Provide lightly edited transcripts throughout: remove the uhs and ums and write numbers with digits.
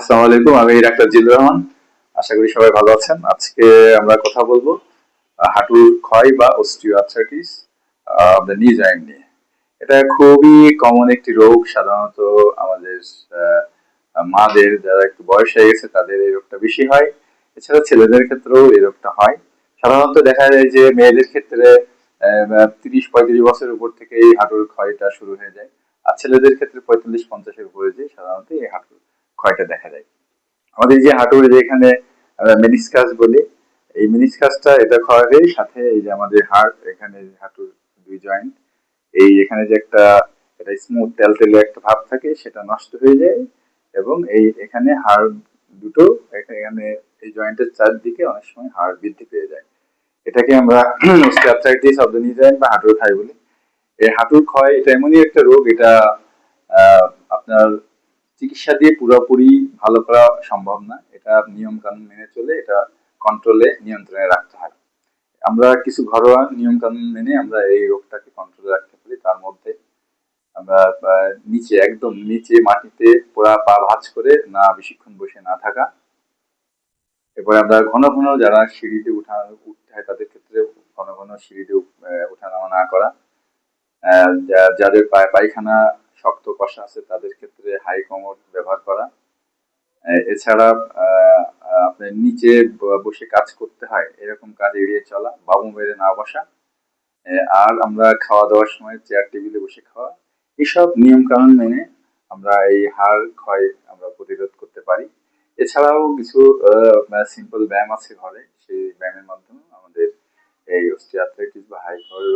আসসালামু আলাইকুম, আমি ডাক্তার জিল্লুর রহমান। আশা করি সবাই ভালো আছেন। আজকে আমরা কথা বলবো হাঁটুর ক্ষয় বা অস্টিওআর্থ্রাইটিস অফ দ্য নি জয়েন্ট নিয়ে। এটা খুবই কমন একটি রোগ। সাধারণত আমাদের আহ, মাদের যারা একটু বয়স হয়ে গেছে তাদের এই রোগটা বেশি হয়। এছাড়া ছেলেদের ক্ষেত্রেও এই রোগটা হয়। সাধারণত দেখা যায় যে মেয়েদের ক্ষেত্রে 30-35 বছরের উপর থেকে এই হাঁটুর ক্ষয়টা শুরু হয়ে যায়। আর ছেলেদের ক্ষেত্রে 45-50-এর উপরে যে সাধারণত এই হাঁটুর ক্ষয়টা দেখা যায়। আমাদের যে হাঁটুর যে এখানে মেনিসকাস বলি, এই মেনিসকাসটা এটা ক্ষয়ের সাথে এই যে আমাদের হাড় এখানে হাঁটুর দুই জয়েন্ট, এই এখানে যে একটা এটা স্মুথ তেলতেলে একটা ভাব থাকে সেটা নষ্ট হয়ে যায়। এবং এই এখানে হাড় দুটো এখানে এই জয়েন্টের চারদিকে অনেক সময় হাড় বৃদ্ধি পেয়ে যায়। এটাকে আমরা অস্টিওআর্থ্রাইটিস অফ দ্য নি জয়েন্ট বা হাঁটুর ক্ষয় বলি। এই হাঁটুর ক্ষয় এটা এমনই একটা রোগ, এটা আপনার চিকিৎসা দিয়ে পুরোপুরি ভালো করা সম্ভব না। এটা নিয়ম কানুন মেনে চলে এটা কন্ট্রোলে নিয়ন্ত্রণে রাখতে হয়। আমরা কিছু ঘরোয়া নিয়ম কানুন মেনে আমরা এই রোগটাকে কন্ট্রোলে রাখতে পারি। তার মধ্যে আমরা নিচে একদম নিচে মাটিতে পুরা পা ভাঁজ করে না বেশিক্ষণ বসে না থাকা। এরপরে আমরা ঘন ঘন যারা সিঁড়িতে উঠতে হয় তাদের ক্ষেত্রে ঘন ঘন সিঁড়িতে ওঠানামা না করা। যাদের পায়খানা শক্ত কষা আছে তাদের ক্ষেত্রে হাই কমোড ব্যবহার করা। এছাড়া আপনার নিচে বসে কাজ করতে হয় এরকম কাজ এড়িয়ে চলা, বাবু মেরে না বসা। আর আমরা খাওয়া দাওয়ার সময় চেয়ার টেবিলে বসে খাওয়া। এসব নিয়ম কানুন মেনে আমরা এই হাড় ক্ষয় আমরা প্রতিরোধ করতে পারি। এছাড়াও কিছু সিম্পল ব্যায়াম আছে ঘরে, সেই ব্যায়ামের মাধ্যমে আমাদের এই অস্টিওআর্থ্রাইটিস বা হাই ক্ষয়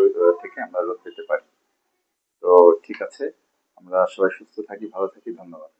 থেকে আমরা রোধ পেতে পারি। তো ঠিক আছে, আমরা সবাই সুস্থ থাকি, ভালো থাকি। ধন্যবাদ।